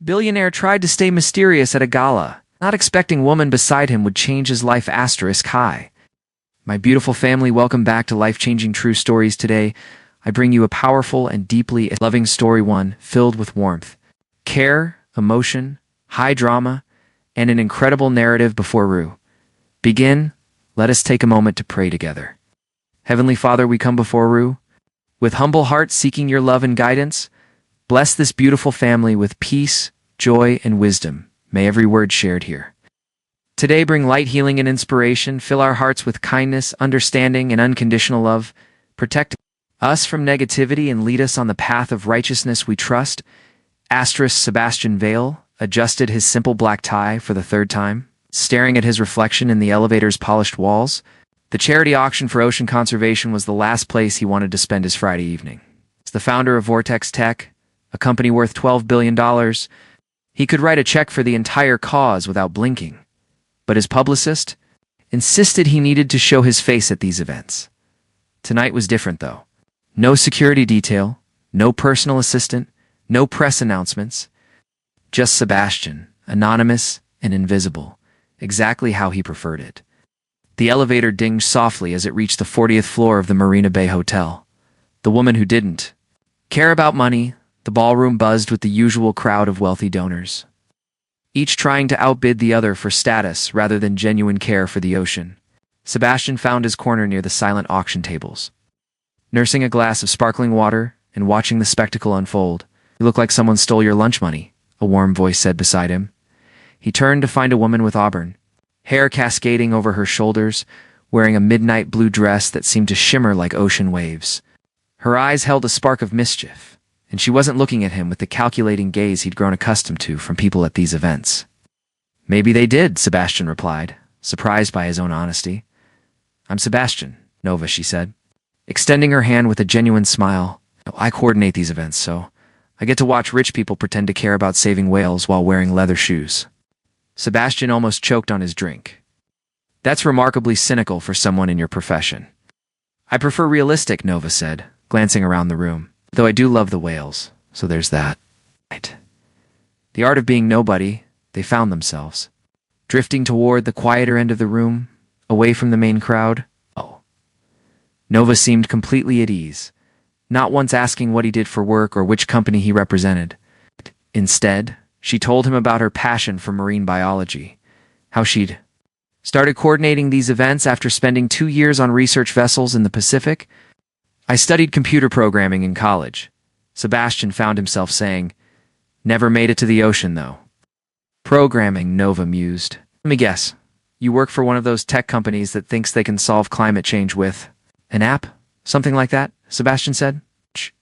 Billionaire tried to stay mysterious at a gala, not expecting woman beside him would change his life asterisk high. My beautiful family, welcome back to Life-Changing True Stories. Today, I bring you a powerful and deeply loving story, one filled with warmth, care, emotion, high drama, and an incredible narrative. Before we begin, let us take a moment to pray together. Heavenly Father, we come before you with humble hearts seeking your love and guidance. Bless this beautiful family with peace, joy, and wisdom. May every word shared here today bring light, healing, and inspiration. Fill our hearts with kindness, understanding, and unconditional love. Protect us from negativity and lead us on the path of righteousness we trust. Sebastian Vale adjusted his simple black tie for the third time, staring at his reflection in the elevator's polished walls. The charity auction for ocean conservation was the last place he wanted to spend his Friday evening. As the founder of Vortex Tech, a company worth $12 billion, he could write a check for the entire cause without blinking. But his publicist insisted he needed to show his face at these events. Tonight was different, though. No security detail, no personal assistant, no press announcements. Just Sebastian, anonymous and invisible, exactly how he preferred it. The elevator dinged softly as it reached the 40th floor of the Marina Bay Hotel. The woman who didn't care about money, the ballroom buzzed with the usual crowd of wealthy donors, each trying to outbid the other for status rather than genuine care for the ocean. Sebastian found his corner near the silent auction tables. Nursing a glass of sparkling water and watching the spectacle unfold. "You look like someone stole your lunch money," a warm voice said beside him. He turned to find a woman with auburn hair cascading over her shoulders, wearing a midnight blue dress that seemed to shimmer like ocean waves. Her eyes held a spark of mischief, and she wasn't looking at him with the calculating gaze he'd grown accustomed to from people at these events. "Maybe they did," Sebastian replied, surprised by his own honesty. "I'm Sebastian, Nova," she said, extending her hand with a genuine smile. "I coordinate these events, so I get to watch rich people pretend to care about saving whales while wearing leather shoes." Sebastian almost choked on his drink. "That's remarkably cynical for someone in your profession." "I prefer realistic," Nova said, glancing around the room. "Though I do love the whales, so there's that." Right. The art of being nobody, they found themselves, drifting toward the quieter end of the room, away from the main crowd. Oh. Nova seemed completely at ease, not once asking what he did for work or which company he represented. Instead, she told him about her passion for marine biology, how she'd started coordinating these events after spending 2 years on research vessels in the Pacific. "I studied computer programming in college," Sebastian found himself saying. "Never made it to the ocean, though." "Programming," Nova mused. "Let me guess. You work for one of those tech companies that thinks they can solve climate change with an app? Something like that?" Sebastian said,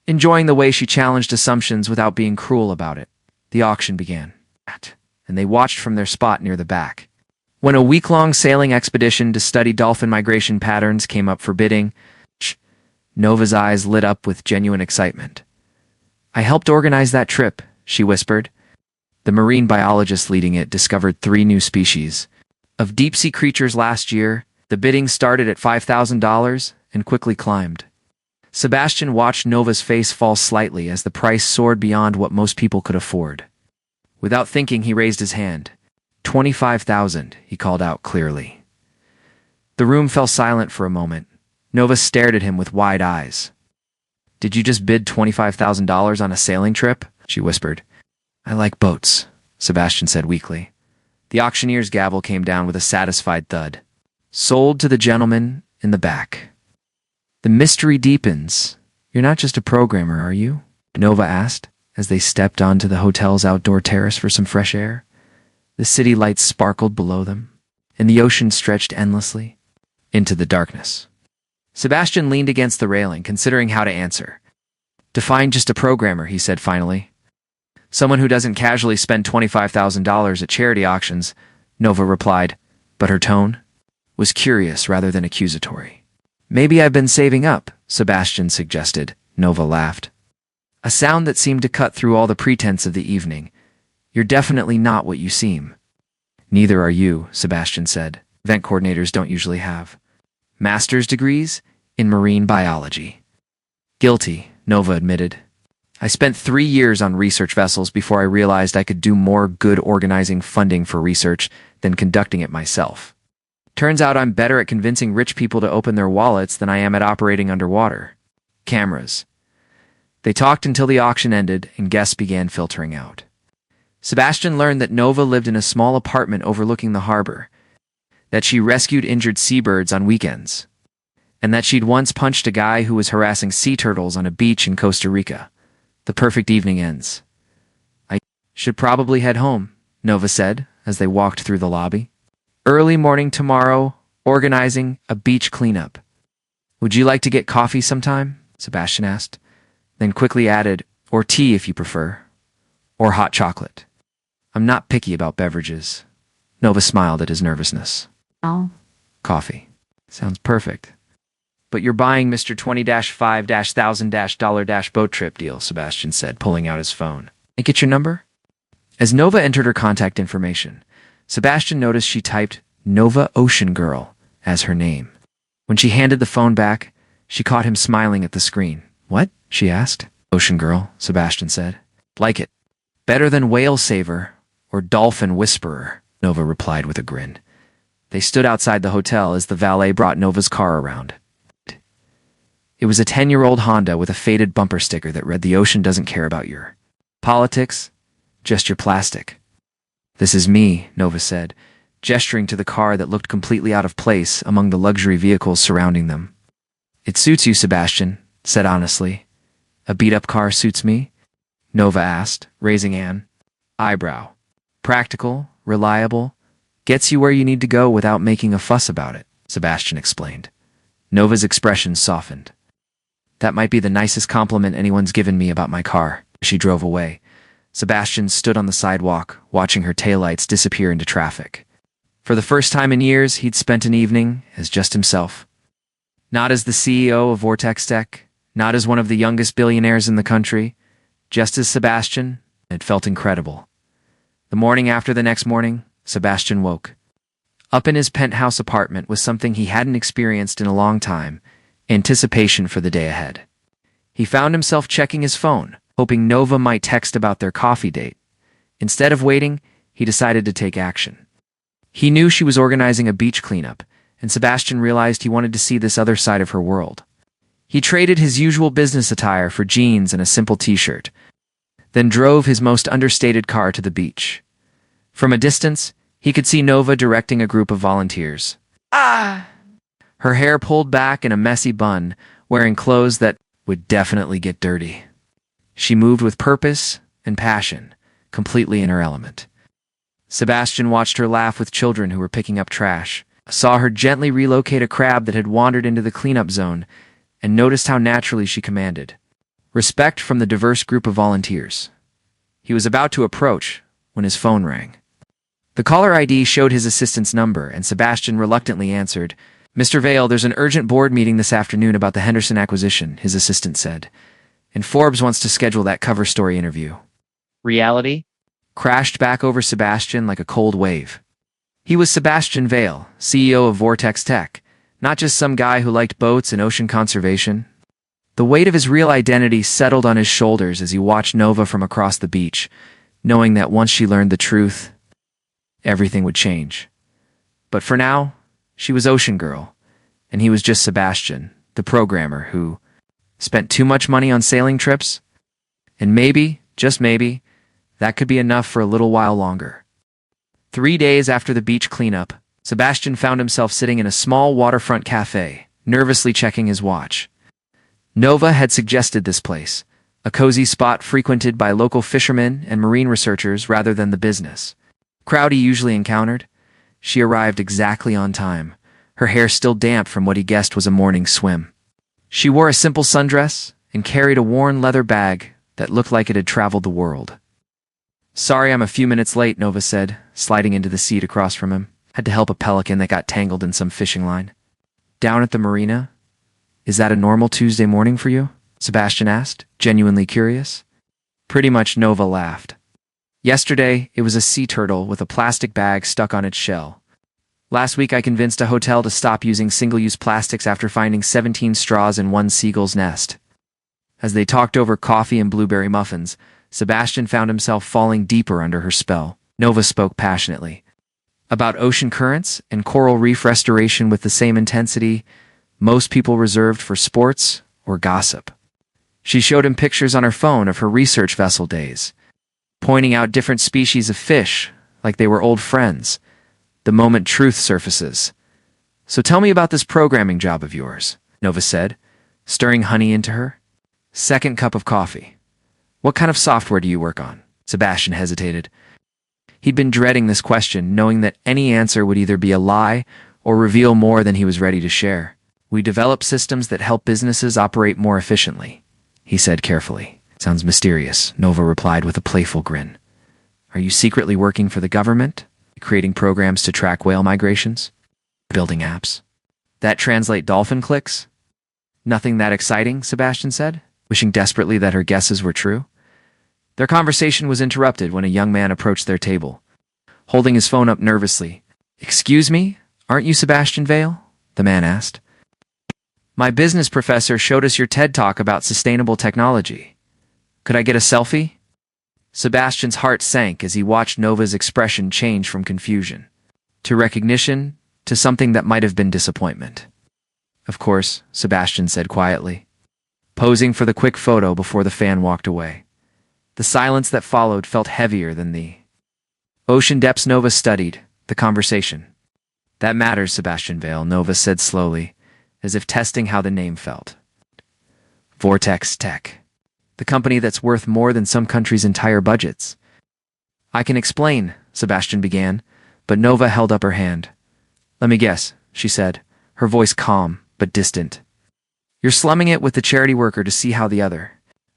enjoying the way she challenged assumptions without being cruel about it. The auction began, and they watched from their spot near the back. When a week-long sailing expedition to study dolphin migration patterns came up for bidding, Nova's eyes lit up with genuine excitement. "I helped organize that trip," she whispered. "The marine biologist leading it discovered 3 new species of deep-sea creatures last year." The bidding started at $5,000 and quickly climbed. Sebastian watched Nova's face fall slightly as the price soared beyond what most people could afford. Without thinking, he raised his hand. "25,000, he called out clearly. The room fell silent for a moment. Nova stared at him with wide eyes. "Did you just bid $25,000 on a sailing trip?" she whispered. "I like boats," Sebastian said weakly. The auctioneer's gavel came down with a satisfied thud. "Sold to the gentleman in the back." "The mystery deepens. You're not just a programmer, are you?" Nova asked, as they stepped onto the hotel's outdoor terrace for some fresh air. The city lights sparkled below them, and the ocean stretched endlessly into the darkness. Sebastian leaned against the railing, considering how to answer. "Define just a programmer," he said finally. "Someone who doesn't casually spend $25,000 at charity auctions," Nova replied, but her tone was curious rather than accusatory. "Maybe I've been saving up," Sebastian suggested. Nova laughed, a sound that seemed to cut through all the pretense of the evening. "You're definitely not what you seem." "Neither are you," Sebastian said. "Event coordinators don't usually have master's degrees in marine biology." "Guilty," Nova admitted. I spent 3 years on research vessels before I realized I could do more good organizing funding for research than conducting it myself. Turns out I'm better at convincing rich people to open their wallets than I am at operating underwater. Cameras. They talked until the auction ended and guests began filtering out. Sebastian learned that Nova lived in a small apartment overlooking the harbor, that she rescued injured seabirds on weekends, and that she'd once punched a guy who was harassing sea turtles on a beach in Costa Rica. The perfect evening ends. I should probably head home, Nova said as they walked through the lobby. Early morning tomorrow, organizing a beach cleanup. Would you like to get coffee sometime? Sebastian asked, then quickly added, or tea if you prefer, or hot chocolate. I'm not picky about beverages. Nova smiled at his nervousness. Oh. Coffee. Sounds perfect. But you're buying Mr. 20-5-1000-dollar-boat trip deal, Sebastian said, pulling out his phone. I get your number? As Nova entered her contact information, Sebastian noticed she typed Nova Ocean Girl as her name. When she handed the phone back, she caught him smiling at the screen. What? She asked. Ocean Girl, Sebastian said. Like it. Better than Whale Saver or Dolphin Whisperer, Nova replied with a grin. They stood outside the hotel as the valet brought Nova's car around. It was a 10-year-old Honda with a faded bumper sticker that read, "The ocean doesn't care about your politics, just your plastic." This is me, Nova said, gesturing to the car that looked completely out of place among the luxury vehicles surrounding them. It suits you, Sebastian said honestly. A beat-up car suits me? Nova asked, raising an eyebrow. Practical, reliable, gets you where you need to go without making a fuss about it, Sebastian explained. Nova's expression softened. That might be the nicest compliment anyone's given me about my car. She drove away. Sebastian stood on the sidewalk, watching her taillights disappear into traffic. For the first time in years, he'd spent an evening as just himself. Not as the CEO of Vortex Tech, not as one of the youngest billionaires in the country, just as Sebastian. It felt incredible. The morning after the next morning, Sebastian woke. Up in his penthouse apartment was something he hadn't experienced in a long time: anticipation for the day ahead. He found himself checking his phone, hoping Nova might text about their coffee date. Instead of waiting, he decided to take action. He knew she was organizing a beach cleanup, and Sebastian realized he wanted to see this other side of her world. He traded his usual business attire for jeans and a simple t-shirt, then drove his most understated car to the beach. From a distance, he could see Nova directing a group of volunteers. Her hair pulled back in a messy bun, wearing clothes that would definitely get dirty. She moved with purpose and passion, completely in her element. Sebastian watched her laugh with children who were picking up trash, saw her gently relocate a crab that had wandered into the cleanup zone, and noticed how naturally she commanded respect from the diverse group of volunteers. He was about to approach when his phone rang. The caller ID showed his assistant's number, and Sebastian reluctantly answered. "Mr. Vale, there's an urgent board meeting this afternoon about the Henderson acquisition," his assistant said. "And Forbes wants to schedule that cover story interview." Reality crashed back over Sebastian like a cold wave. He was Sebastian Vale, CEO of Vortex Tech, not just some guy who liked boats and ocean conservation. The weight of his real identity settled on his shoulders as he watched Nova from across the beach, knowing that once she learned the truth, everything would change. But for now, she was Ocean Girl, and he was just Sebastian, the programmer who spent too much money on sailing trips. And maybe, just maybe, that could be enough for a little while longer. 3 days after the beach cleanup, Sebastian found himself sitting in a small waterfront cafe, nervously checking his watch. Nova had suggested this place, a cozy spot frequented by local fishermen and marine researchers rather than the business crowd he usually encountered. She arrived exactly on time, her hair still damp from what he guessed was a morning swim. She wore a simple sundress and carried a worn leather bag that looked like it had traveled the world. "Sorry I'm a few minutes late," Nova said, sliding into the seat across from him. "Had to help a pelican that got tangled in some fishing line." "Down at the marina? Is that a normal Tuesday morning for you?" Sebastian asked, genuinely curious. Pretty much, Nova laughed. "Yesterday, it was a sea turtle with a plastic bag stuck on its shell. Last week I convinced a hotel to stop using single-use plastics after finding 17 straws in one seagull's nest." As they talked over coffee and blueberry muffins, Sebastian found himself falling deeper under her spell. Nova spoke passionately about ocean currents and coral reef restoration with the same intensity most people reserved for sports or gossip. She showed him pictures on her phone of her research vessel days, pointing out different species of fish like they were old friends. The moment truth surfaces. "So tell me about this programming job of yours," Nova said, stirring honey into her. Second cup of coffee. "What kind of software do you work on?" Sebastian hesitated. He'd been dreading this question, knowing that any answer would either be a lie or reveal more than he was ready to share. "We develop systems that help businesses operate more efficiently," he said carefully. "Sounds mysterious," Nova replied with a playful grin. "Are you secretly working for the government? Creating programs to track whale migrations? Building apps that translate dolphin clicks?" "Nothing that exciting," Sebastian said, wishing desperately that her guesses were true. Their conversation was interrupted when a young man approached their table, holding his phone up nervously. "Excuse me, aren't you Sebastian Vale?" the man asked. "My business professor showed us your TED Talk about sustainable technology. Could I get a selfie?" Sebastian's heart sank as he watched Nova's expression change from confusion to recognition to something that might have been disappointment. "Of course," Sebastian said quietly, posing for the quick photo before the fan walked away. The silence that followed felt heavier than the ocean depths Nova studied, the conversation. "That matters, Sebastian Vale," Nova said slowly, as if testing how the name felt. "Vortex Tech. The company that's worth more than some countries' entire budgets." "I can explain," Sebastian began, but Nova held up her hand. "Let me guess," she said, her voice calm but distant. "You're slumming it with the charity worker to see how the other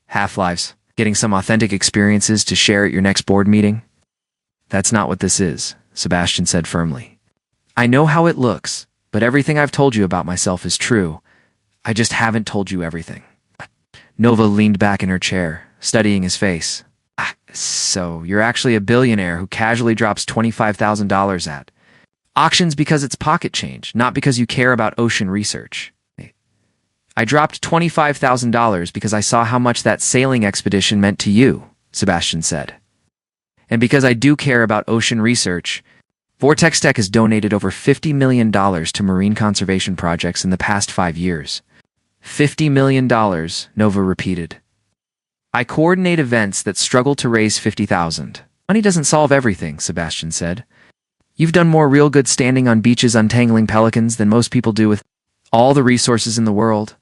half-lives, getting some authentic experiences to share at your next board meeting?" "That's not what this is," Sebastian said firmly. "I know how it looks, but everything I've told you about myself is true. I just haven't told you everything." Nova leaned back in her chair, studying his face. "So you're actually a billionaire who casually drops $25,000 at auctions because it's pocket change, not because you care about ocean research." "I dropped $25,000 because I saw how much that sailing expedition meant to you," Sebastian said. "And because I do care about ocean research, Vortex Tech has donated over $50 million to marine conservation projects in the past 5 years. $50 million, Nova repeated. "I coordinate events that struggle to raise 50,000. Money doesn't solve everything," Sebastian said. "You've done more real good standing on beaches untangling pelicans than most people do with all the resources in the world."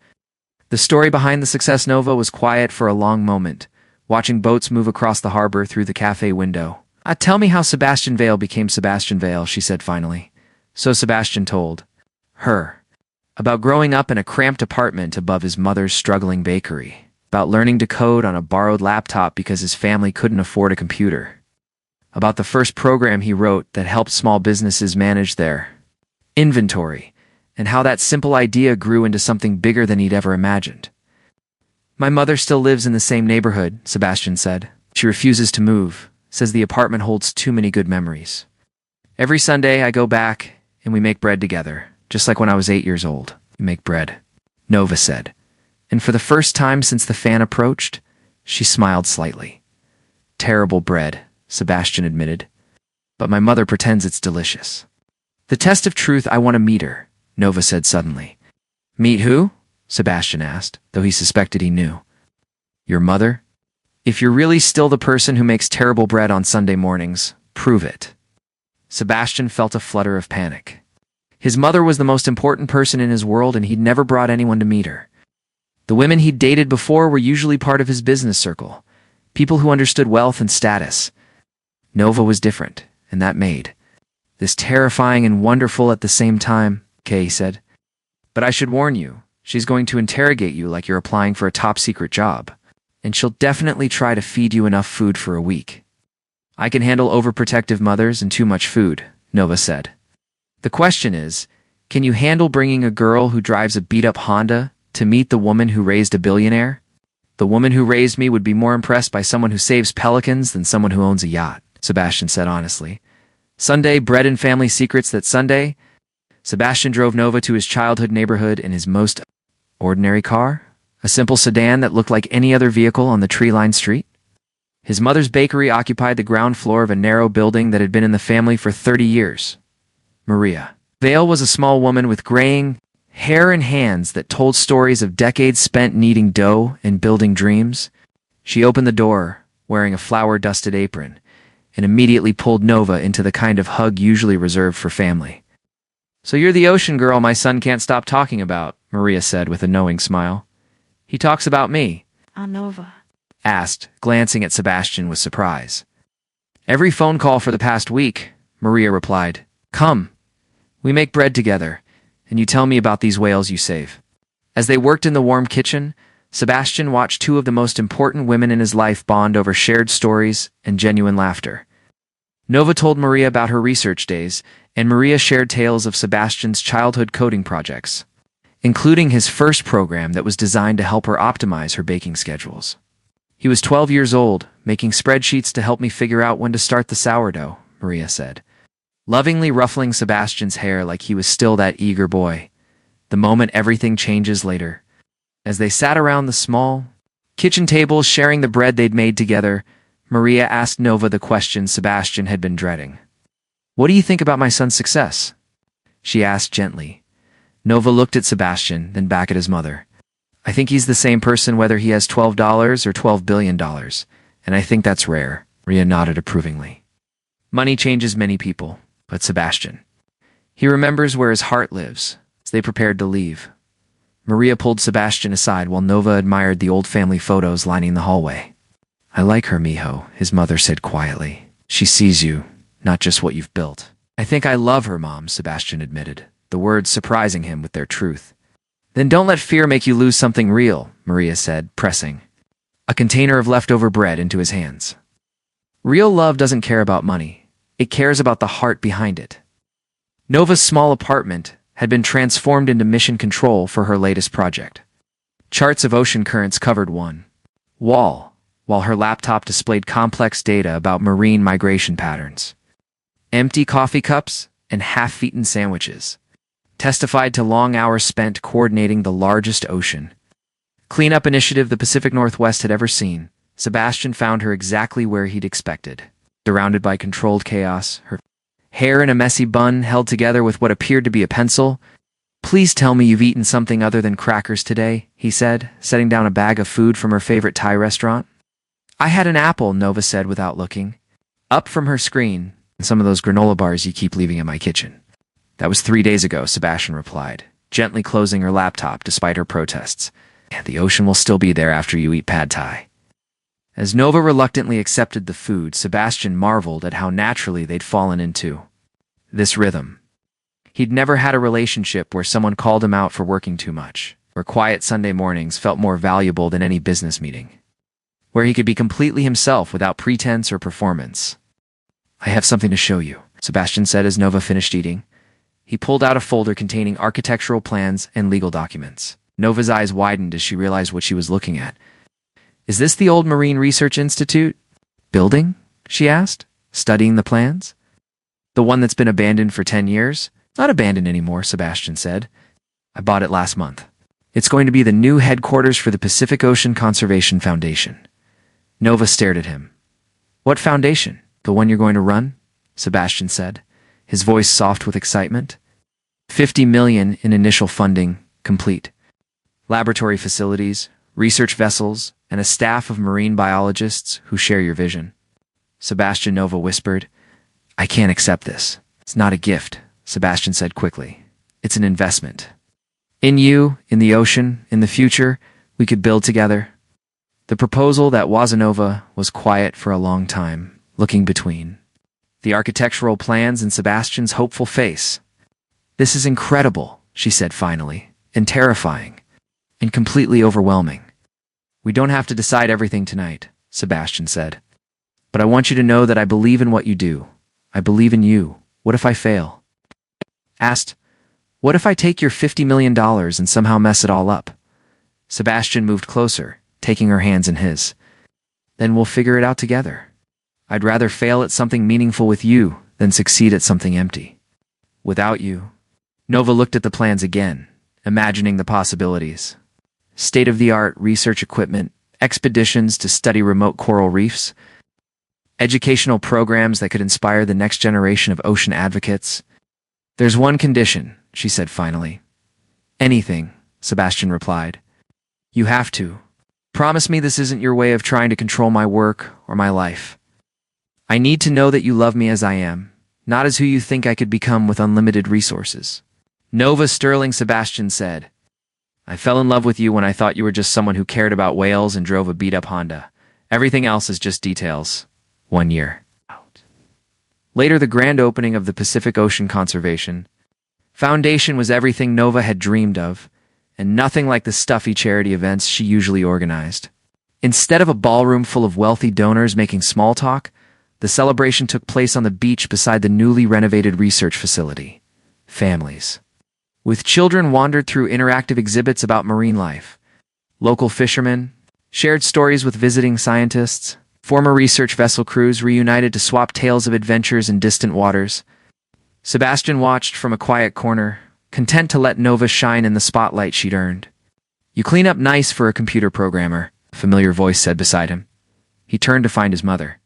The story behind the success. Nova was quiet for a long moment, watching boats move across the harbor through the cafe window. "Tell me how Sebastian Vale became Sebastian Vale," she said finally. So Sebastian told her about growing up in a cramped apartment above his mother's struggling bakery, about learning to code on a borrowed laptop because his family couldn't afford a computer, about the first program he wrote that helped small businesses manage their inventory, and how that simple idea grew into something bigger than he'd ever imagined. "My mother still lives in the same neighborhood," Sebastian said. "She refuses to move, says the apartment holds too many good memories. Every Sunday I go back and we make bread together, just like when I was 8 years old." "You make bread," Nova said. And for the first time since the fan approached, she smiled slightly. "Terrible bread," Sebastian admitted. "But my mother pretends it's delicious." "The test of truth, I want to meet her," Nova said suddenly. "Meet who?" Sebastian asked, though he suspected he knew. "Your mother? If you're really still the person who makes terrible bread on Sunday mornings, prove it." Sebastian felt a flutter of panic. His mother was the most important person in his world, and he'd never brought anyone to meet her. The women he'd dated before were usually part of his business circle, people who understood wealth and status. Nova was different, and that made this terrifying and wonderful at the same time, Kay said. "But I should warn you, she's going to interrogate you like you're applying for a top-secret job, and she'll definitely try to feed you enough food for a week." "I can handle overprotective mothers and too much food," Nova said. "The question is, can you handle bringing a girl who drives a beat-up Honda to meet the woman who raised a billionaire?" "The woman who raised me would be more impressed by someone who saves pelicans than someone who owns a yacht," Sebastian said honestly. Sunday, bread and family secrets that Sunday. Sebastian drove Nova to his childhood neighborhood in his most ordinary car, A simple sedan that looked like any other vehicle on the tree-lined street? His mother's bakery occupied the ground floor of a narrow building that had been in the family for 30 years. Maria. Vale was a small woman with graying hair and hands that told stories of decades spent kneading dough and building dreams. She opened the door, wearing a flour-dusted apron, and immediately pulled Nova into the kind of hug usually reserved for family. "So you're the ocean girl my son can't stop talking about," Maria said with a knowing smile. "He talks about me," Nova asked, glancing at Sebastian with surprise. "Every phone call for the past week," Maria replied. "Come. We make bread together, and you tell me about these whales you save." As they worked in the warm kitchen, Sebastian watched two of the most important women in his life bond over shared stories and genuine laughter. Nova told Maria about her research days, and Maria shared tales of Sebastian's childhood coding projects, including his first program that was designed to help her optimize her baking schedules. "He was 12 years old, making spreadsheets to help me figure out when to start the sourdough," Maria said, lovingly ruffling Sebastian's hair like he was still that eager boy. The moment everything changes later. As they sat around the small kitchen table sharing the bread they'd made together, Maria asked Nova the question Sebastian had been dreading. "What do you think about my son's success?" she asked gently. Nova looked at Sebastian, then back at his mother. "I think he's the same person whether he has $12 or $12 billion, and I think that's rare," Maria nodded approvingly. "Money changes many people, but Sebastian. He remembers where his heart lives," as they prepared to leave. Maria pulled Sebastian aside while Nova admired the old family photos lining the hallway. "I like her, mijo," his mother said quietly. "She sees you, not just what you've built." "I think I love her, Mom," Sebastian admitted, the words surprising him with their truth. "Then don't let fear make you lose something real," Maria said, pressing a container of leftover bread into his hands. "Real love doesn't care about money. It cares about the heart behind it." Nova's small apartment had been transformed into mission control for her latest project. Charts of ocean currents covered one wall, while her laptop displayed complex data about marine migration patterns. Empty coffee cups and half-eaten sandwiches testified to long hours spent coordinating the largest ocean cleanup initiative the Pacific Northwest had ever seen. Sebastian found her exactly where he'd expected, surrounded by controlled chaos, her hair in a messy bun held together with what appeared to be a pencil. "Please tell me you've eaten something other than crackers today," he said, setting down a bag of food from her favorite Thai restaurant. "I had an apple," Nova said without looking up from her screen, "and some of those granola bars you keep leaving in my kitchen." "That was 3 days ago," Sebastian replied, gently closing her laptop despite her protests. "The ocean will still be there after you eat pad thai." As Nova reluctantly accepted the food, Sebastian marveled at how naturally they'd fallen into this rhythm. He'd never had a relationship where someone called him out for working too much, where quiet Sunday mornings felt more valuable than any business meeting, where he could be completely himself without pretense or performance. "I have something to show you," Sebastian said as Nova finished eating. He pulled out a folder containing architectural plans and legal documents. Nova's eyes widened as she realized what she was looking at. "Is this the old Marine Research Institute building?" she asked, studying the plans. "The one that's been abandoned for 10 years? Not abandoned anymore," Sebastian said. "I bought it last month. It's going to be the new headquarters for the Pacific Ocean Conservation Foundation." Nova stared at him. "What foundation? The one you're going to run?" Sebastian said, his voice soft with excitement. $50 million in initial funding, complete. Laboratory facilities, research vessels, and a staff of marine biologists who share your vision. Sebastian, Nova whispered. "I can't accept this. It's not a gift," Sebastian said quickly. "It's an investment. In you, in the ocean, in the future, we could build together." The proposal that Wasanova was quiet for a long time, looking between the architectural plans and Sebastian's hopeful face. "This is incredible," she said finally, "and terrifying, and completely overwhelming." "We don't have to decide everything tonight," Sebastian said. "But I want you to know that I believe in what you do. I believe in you. What if I fail?" Asked, "What if I take your $50 million and somehow mess it all up?" Sebastian moved closer, taking her hands in his. "Then we'll figure it out together. I'd rather fail at something meaningful with you than succeed at something empty without you." Nova looked at the plans again, imagining the possibilities. state-of-the-art research equipment, expeditions to study remote coral reefs, educational programs that could inspire the next generation of ocean advocates. "There's one condition," she said finally. "Anything," Sebastian replied. "You have to. Promise me this isn't your way of trying to control my work or my life. I need to know that you love me as I am, not as who you think I could become with unlimited resources." Nova Sterling, Sebastian said. "I fell in love with you when I thought you were just someone who cared about whales and drove a beat-up Honda. Everything else is just details." 1 year out. Later, the grand opening of the Pacific Ocean Conservation Foundation was everything Nova had dreamed of, and nothing like the stuffy charity events she usually organized. Instead of a ballroom full of wealthy donors making small talk, the celebration took place on the beach beside the newly renovated research facility. Families with children wandered through interactive exhibits about marine life. Local fishermen shared stories with visiting scientists. Former research vessel crews reunited to swap tales of adventures in distant waters. Sebastian watched from a quiet corner, content to let Nova shine in the spotlight she'd earned. "You clean up nice for a computer programmer," a familiar voice said beside him. He turned to find his mother,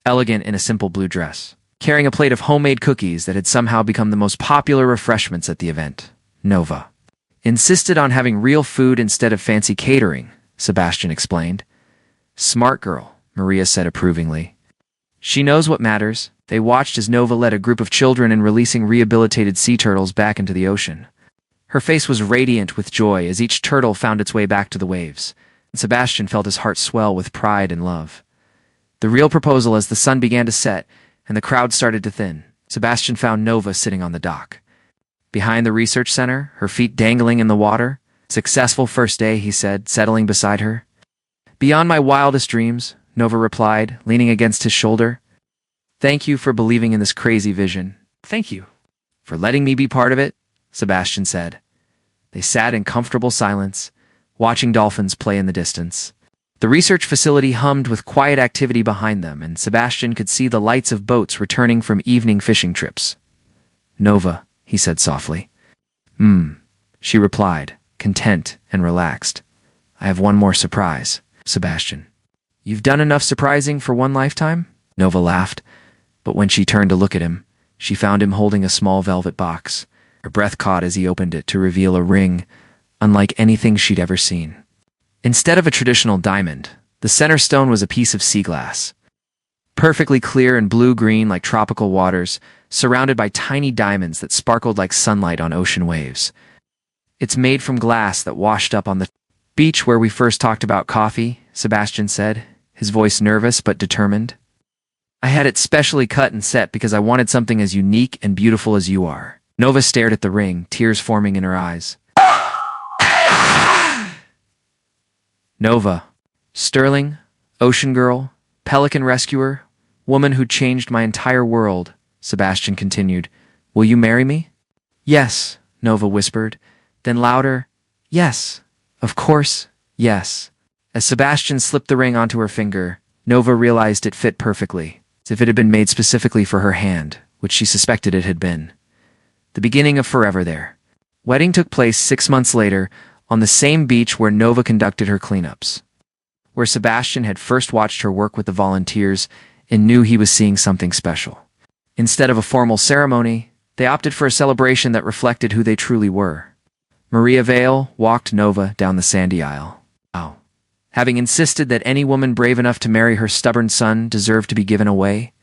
elegant in a simple blue dress, carrying a plate of homemade cookies that had somehow become the most popular refreshments at the event. Nova insisted on having real food instead of fancy catering, Sebastian explained. "Smart girl," Maria said approvingly. "She knows what matters." They watched as Nova led a group of children in releasing rehabilitated sea turtles back into the ocean. Her face was radiant with joy as each turtle found its way back to the waves, and Sebastian felt his heart swell with pride and love. The real proposal as the sun began to set and the crowd started to thin. Sebastian found Nova sitting on the dock. Behind the research center, her feet dangling in the water. "Successful first day," he said, settling beside her. "Beyond my wildest dreams," Nova replied, leaning against his shoulder. "Thank you for believing in this crazy vision." "Thank you for letting me be part of it," Sebastian said. They sat in comfortable silence, watching dolphins play in the distance. The research facility hummed with quiet activity behind them, and Sebastian could see the lights of boats returning from evening fishing trips. "Nova," he said softly. She replied, content and relaxed. "I have one more surprise, Sebastian." "You've done enough surprising for one lifetime?" Nova laughed, but when she turned to look at him, she found him holding a small velvet box. Her breath caught as he opened it to reveal a ring, unlike anything she'd ever seen. Instead of a traditional diamond, the center stone was a piece of sea glass. Perfectly clear and blue-green like tropical waters, surrounded by tiny diamonds that sparkled like sunlight on ocean waves. "It's made from glass that washed up on the beach where we first talked about coffee," Sebastian said, his voice nervous but determined. "I had it specially cut and set because I wanted something as unique and beautiful as you are." Nova stared at the ring, tears forming in her eyes. "Nova Sterling, ocean girl, pelican rescuer, woman who changed my entire world," Sebastian continued. "Will you marry me?" "Yes," Nova whispered. Then louder, "Yes, of course, yes." As Sebastian slipped the ring onto her finger, Nova realized it fit perfectly, as if it had been made specifically for her hand, which she suspected it had been. The beginning of forever there. Wedding took place 6 months later, on the same beach where Nova conducted her cleanups, where Sebastian had first watched her work with the volunteers and knew he was seeing something special. Instead of a formal ceremony, they opted for a celebration that reflected who they truly were. Maria Vale walked Nova down the sandy aisle. Having insisted that any woman brave enough to marry her stubborn son deserved to be given away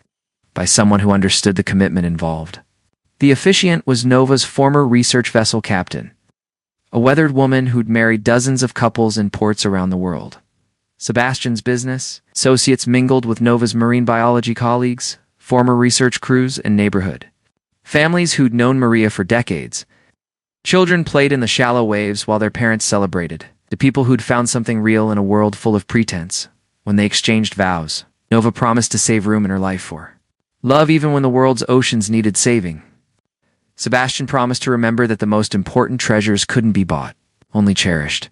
by someone who understood the commitment involved. The officiant was Nova's former research vessel captain, a weathered woman who'd married dozens of couples in ports around the world. Sebastian's business associates mingled with Nova's marine biology colleagues, former research crews, and neighborhood families who'd known Maria for decades. Children played in the shallow waves while their parents celebrated. The people who'd found something real in a world full of pretense. When they exchanged vows, Nova promised to save room in her life for love even when the world's oceans needed saving. Sebastian promised to remember that the most important treasures couldn't be bought, only cherished.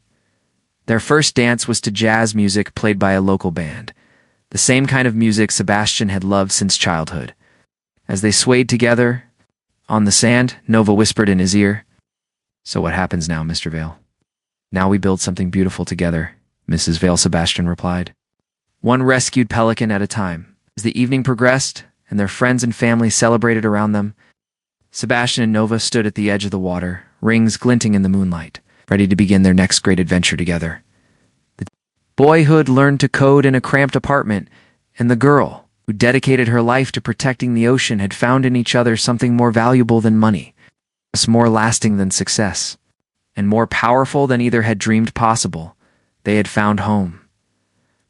Their first dance was to jazz music played by a local band, the same kind of music Sebastian had loved since childhood. As they swayed together on the sand, Nova whispered in his ear, "So what happens now, Mr. Vale?" Now we build something beautiful together, Mrs. Vale Sebastian replied. One rescued pelican at a time. As the evening progressed, and their friends and family celebrated around them, Sebastian and Nova stood at the edge of the water, rings glinting in the moonlight, ready to begin their next great adventure together. The boyhood learned to code in a cramped apartment, and the girl, who dedicated her life to protecting the ocean, had found in each other something more valuable than money, more lasting than success, and more powerful than either had dreamed possible. They had found home.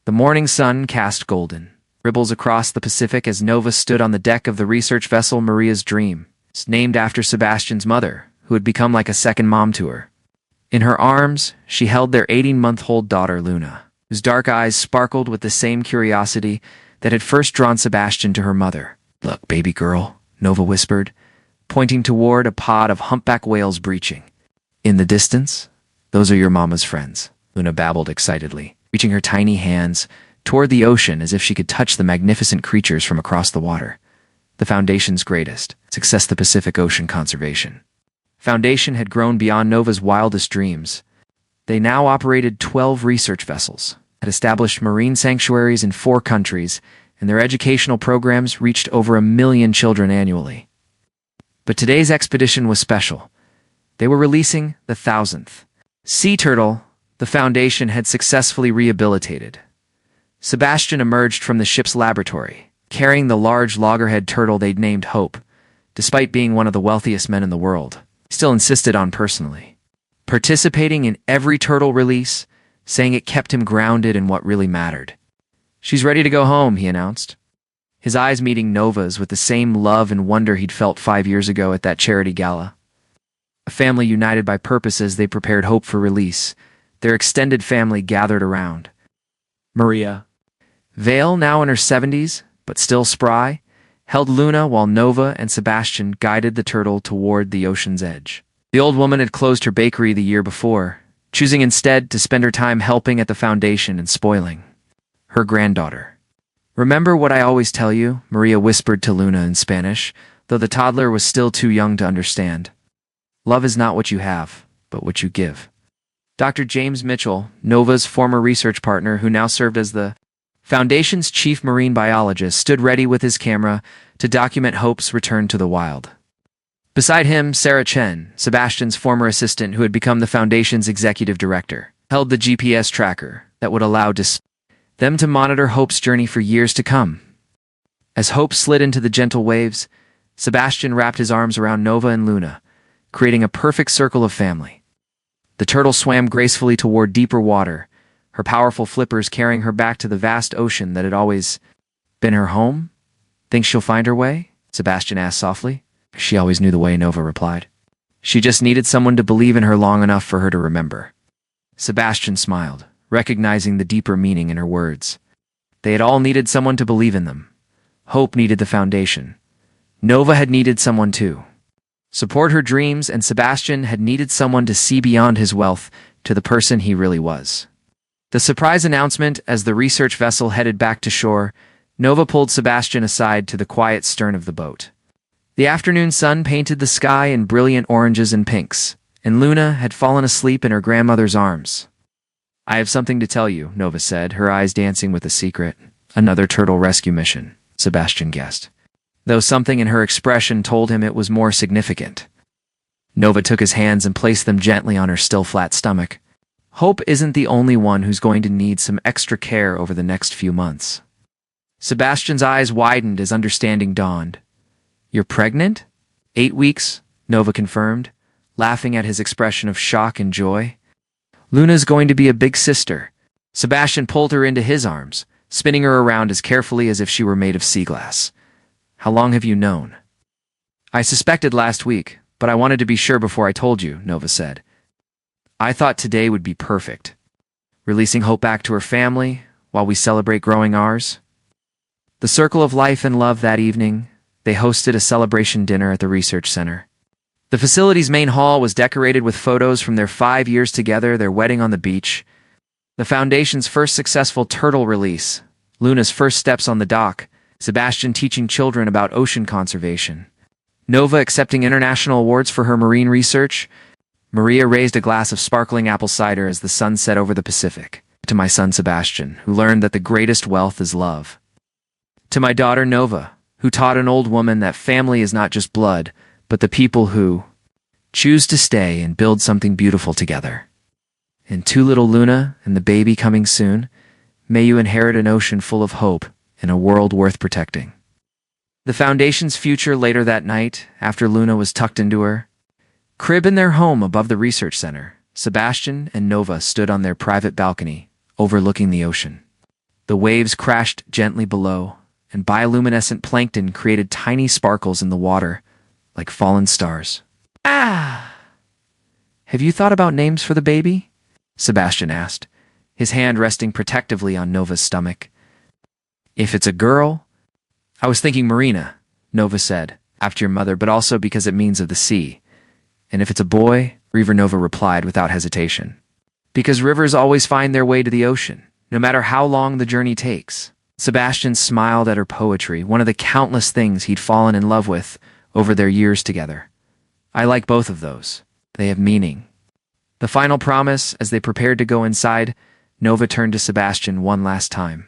The morning sun cast golden ripples across the Pacific as Nova stood on the deck of the research vessel Maria's Dream, named after Sebastian's mother, who had become like a second mom to her. In her arms, she held their 18-month-old daughter, Luna, whose dark eyes sparkled with the same curiosity that had first drawn Sebastian to her mother. Look, baby girl, Nova whispered, pointing toward a pod of humpback whales breaching. In the distance, those are your mama's friends, Luna babbled excitedly, reaching her tiny hands toward the ocean as if she could touch the magnificent creatures from across the water. The Foundation's greatest success, the Pacific Ocean Conservation Foundation, had grown beyond Nova's wildest dreams. They now operated 12 research vessels, had established marine sanctuaries in 4 countries, and their educational programs reached over 1 million children annually. But today's expedition was special. They were releasing the 1,000th sea turtle the Foundation had successfully rehabilitated. Sebastian emerged from the ship's laboratory, carrying the large loggerhead turtle they'd named Hope. Despite being one of the wealthiest men in the world, he still insisted on personally participating in every turtle release, saying it kept him grounded in what really mattered. She's ready to go home, he announced, his eyes meeting Nova's with the same love and wonder he'd felt 5 years ago at that charity gala. A family united by purpose as they prepared Hope for release. Their extended family gathered around. Maria Vale, now in her 70s, but still spry, held Luna while Nova and Sebastian guided the turtle toward the ocean's edge. The old woman had closed her bakery the year before, choosing instead to spend her time helping at the Foundation and spoiling her granddaughter. Remember what I always tell you, Maria whispered to Luna in Spanish, though the toddler was still too young to understand. Love is not what you have, but what you give. Dr. James Mitchell, Nova's former research partner who now served as the Foundation's chief marine biologist, stood ready with his camera to document Hope's return to the wild. Beside him, Sarah Chen, Sebastian's former assistant who had become the Foundation's executive director, held the GPS tracker that would allow them to monitor Hope's journey for years to come. As Hope slid into the gentle waves, Sebastian wrapped his arms around Nova and Luna, creating a perfect circle of family. The turtle swam gracefully toward deeper water, her powerful flippers carrying her back to the vast ocean that had always been her home. Think she'll find her way? Sebastian asked softly. She always knew the way, Nova replied. She just needed someone to believe in her long enough for her to remember. Sebastian smiled, recognizing the deeper meaning in her words. They had all needed someone to believe in them. Hope needed the Foundation. Nova had needed someone too. Support her dreams, and Sebastian had needed someone to see beyond his wealth to the person he really was. The surprise announcement as the research vessel headed back to shore, Nova pulled Sebastian aside to the quiet stern of the boat. The afternoon sun painted the sky in brilliant oranges and pinks, and Luna had fallen asleep in her grandmother's arms. I have something to tell you, Nova said, her eyes dancing with a secret. Another turtle rescue mission, Sebastian guessed, though something in her expression told him it was more significant. Nova took his hands and placed them gently on her still flat stomach. Hope isn't the only one who's going to need some extra care over the next few months. Sebastian's eyes widened as understanding dawned. You're pregnant? 8 weeks, Nova confirmed, laughing at his expression of shock and joy. Luna's going to be a big sister. Sebastian pulled her into his arms, spinning her around as carefully as if she were made of sea glass. How long have you known? I suspected last week, but I wanted to be sure before I told you, Nova said. I thought today would be perfect. Releasing Hope back to her family while we celebrate growing ours. The circle of life and love that evening, they hosted a celebration dinner at the research center. The facility's main hall was decorated with photos from their 5 years together, their wedding on the beach, the Foundation's first successful turtle release, Luna's first steps on the dock, Sebastian teaching children about ocean conservation, Nova accepting international awards for her marine research, Maria raised a glass of sparkling apple cider as the sun set over the Pacific. To my son Sebastian, who learned that the greatest wealth is love. To my daughter Nova, who taught an old woman that family is not just blood, but the people who choose to stay and build something beautiful together. And to little Luna and the baby coming soon, may you inherit an ocean full of hope and a world worth protecting. The Foundation's future later that night, after Luna was tucked into her crib in their home above the research center, Sebastian and Nova stood on their private balcony, overlooking the ocean. The waves crashed gently below, and bioluminescent plankton created tiny sparkles in the water, like fallen stars. Ah! Have you thought about names for the baby? Sebastian asked, his hand resting protectively on Nova's stomach. If it's a girl, I was thinking Marina, Nova said, after your mother, but also because it means of the sea. And if it's a boy, River Nova replied without hesitation. Because rivers always find their way to the ocean, no matter how long the journey takes. Sebastian smiled at her poetry, one of the countless things he'd fallen in love with over their years together. I like both of those. They have meaning. The final promise, as they prepared to go inside, Nova turned to Sebastian one last time.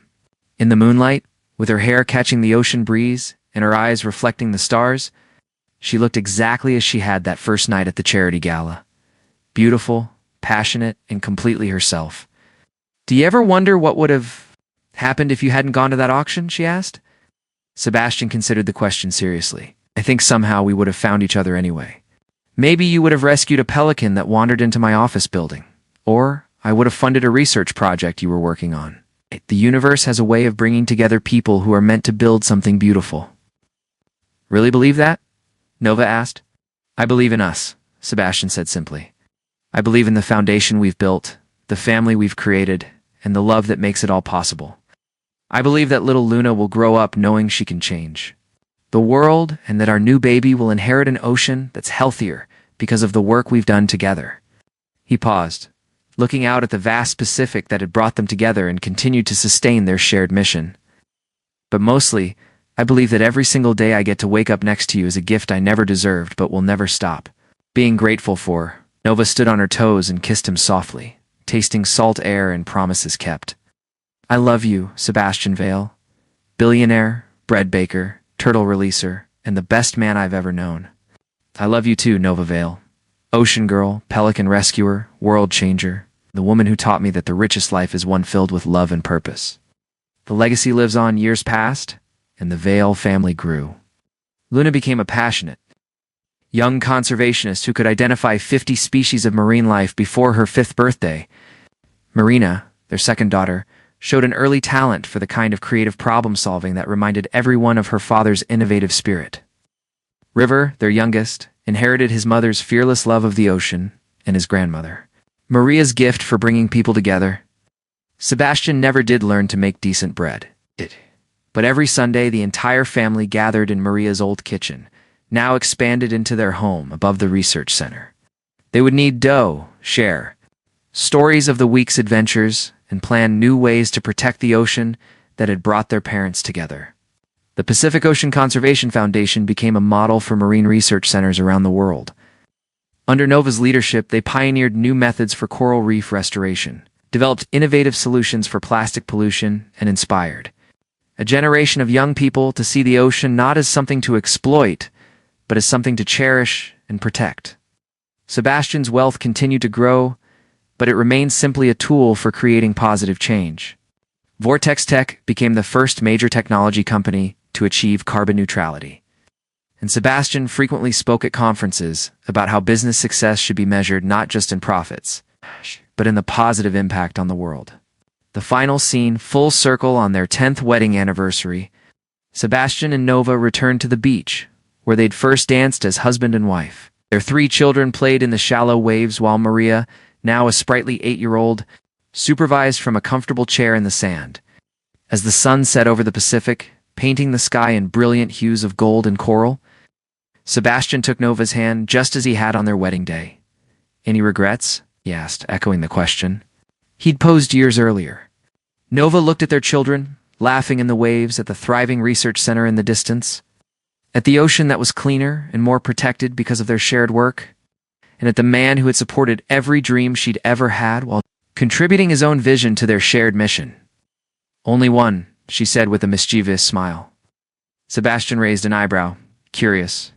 In the moonlight, with her hair catching the ocean breeze and her eyes reflecting the stars, she looked exactly as she had that first night at the charity gala. Beautiful, passionate, and completely herself. Do you ever wonder what would have happened if you hadn't gone to that auction? She asked. Sebastian considered the question seriously. I think somehow we would have found each other anyway. Maybe you would have rescued a pelican that wandered into my office building. Or I would have funded a research project you were working on. The universe has a way of bringing together people who are meant to build something beautiful. Really believe that? Nova asked. I believe in us, Sebastian said simply. I believe in the foundation we've built, the family we've created, and the love that makes it all possible. I believe that little Luna will grow up knowing she can change the world, and that our new baby will inherit an ocean that's healthier because of the work we've done together. He paused, looking out at the vast Pacific that had brought them together and continued to sustain their shared mission. But mostly, I believe that every single day I get to wake up next to you is a gift I never deserved but will never stop being grateful for. Nova stood on her toes and kissed him softly, tasting salt air and promises kept. I love you, Sebastian Vale. Billionaire, bread baker, turtle releaser, and the best man I've ever known. I love you too, Nova Vale. Ocean girl, pelican rescuer, world changer, the woman who taught me that the richest life is one filled with love and purpose. The legacy lives on years past, and the Vale family grew. Luna became a passionate, young conservationist who could identify 50 species of marine life before her 5th birthday. Marina, their second daughter, showed an early talent for the kind of creative problem-solving that reminded everyone of her father's innovative spirit. River, their youngest, inherited his mother's fearless love of the ocean and his grandmother Maria's gift for bringing people together. Sebastian never did learn to make decent bread. But every Sunday, the entire family gathered in Maria's old kitchen, now expanded into their home above the research center. They would knead dough, share stories of the week's adventures, and plan new ways to protect the ocean that had brought their parents together. The Pacific Ocean Conservation Foundation became a model for marine research centers around the world. Under Nova's leadership, they pioneered new methods for coral reef restoration, developed innovative solutions for plastic pollution, and inspired a generation of young people to see the ocean not as something to exploit, but as something to cherish and protect. Sebastian's wealth continued to grow, but it remained simply a tool for creating positive change. Vortex Tech became the first major technology company to achieve carbon neutrality. And Sebastian frequently spoke at conferences about how business success should be measured not just in profits, but in the positive impact on the world. The final scene, full circle on their 10th wedding anniversary, Sebastian and Nova returned to the beach, where they'd first danced as husband and wife. Their 3 children played in the shallow waves while Maria, now a sprightly 8-year-old, supervised from a comfortable chair in the sand. As the sun set over the Pacific, painting the sky in brilliant hues of gold and coral, Sebastian took Nova's hand just as he had on their wedding day. Any regrets? He asked, echoing the question he'd posed years earlier. Nova looked at their children, laughing in the waves at the thriving research center in the distance, at the ocean that was cleaner and more protected because of their shared work, and at the man who had supported every dream she'd ever had while contributing his own vision to their shared mission. "Only one," she said with a mischievous smile. Sebastian raised an eyebrow, curious.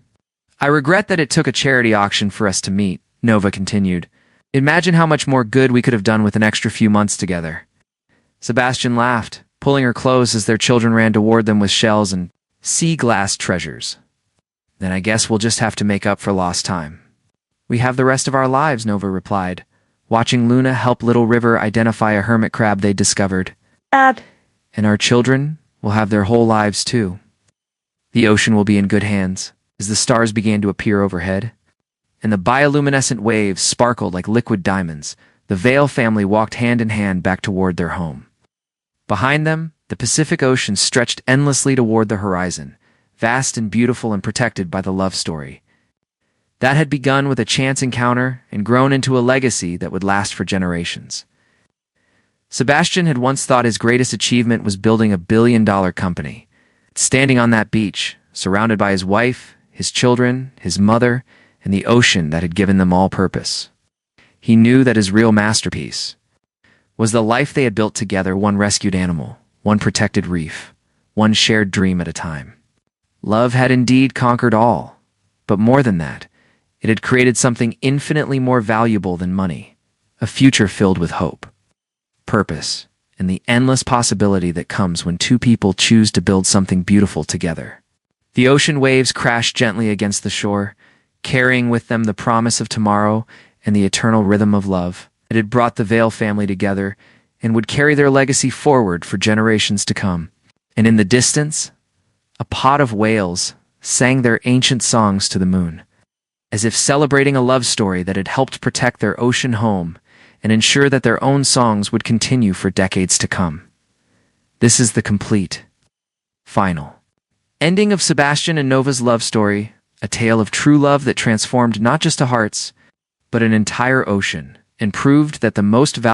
"I regret that it took a charity auction for us to meet," Nova continued. "Imagine how much more good we could have done with an extra few months together." Sebastian laughed, pulling her close as their children ran toward them with shells and sea glass treasures. "Then I guess we'll just have to make up for lost time." "We have the rest of our lives," Nova replied, watching Luna help Little River identify a hermit crab they'd discovered. Dad. "And our children will have their whole lives too. The ocean will be in good hands," as the stars began to appear overhead, and the bioluminescent waves sparkled like liquid diamonds. The Vale family walked hand in hand back toward their home. Behind them, the Pacific Ocean stretched endlessly toward the horizon, vast and beautiful and protected by the love story that had begun with a chance encounter and grown into a legacy that would last for generations. Sebastian had once thought his greatest achievement was building a billion-dollar company. Standing on that beach, surrounded by his wife, his children, his mother, and the ocean that had given them all purpose. He knew that his real masterpiece was the life they had built together, one rescued animal, one protected reef, one shared dream at a time. Love had indeed conquered all, but more than that, it had created something infinitely more valuable than money, a future filled with hope, purpose, and the endless possibility that comes when two people choose to build something beautiful together. The ocean waves crashed gently against the shore, carrying with them the promise of tomorrow and the eternal rhythm of love. It had brought the Vale family together and would carry their legacy forward for generations to come. And in the distance, a pod of whales sang their ancient songs to the moon, as if celebrating a love story that had helped protect their ocean home and ensure that their own songs would continue for decades to come. This is the complete, final ending of Sebastian and Nova's love story, a tale of true love that transformed not just a hearts, but an entire ocean, and proved that the most valuable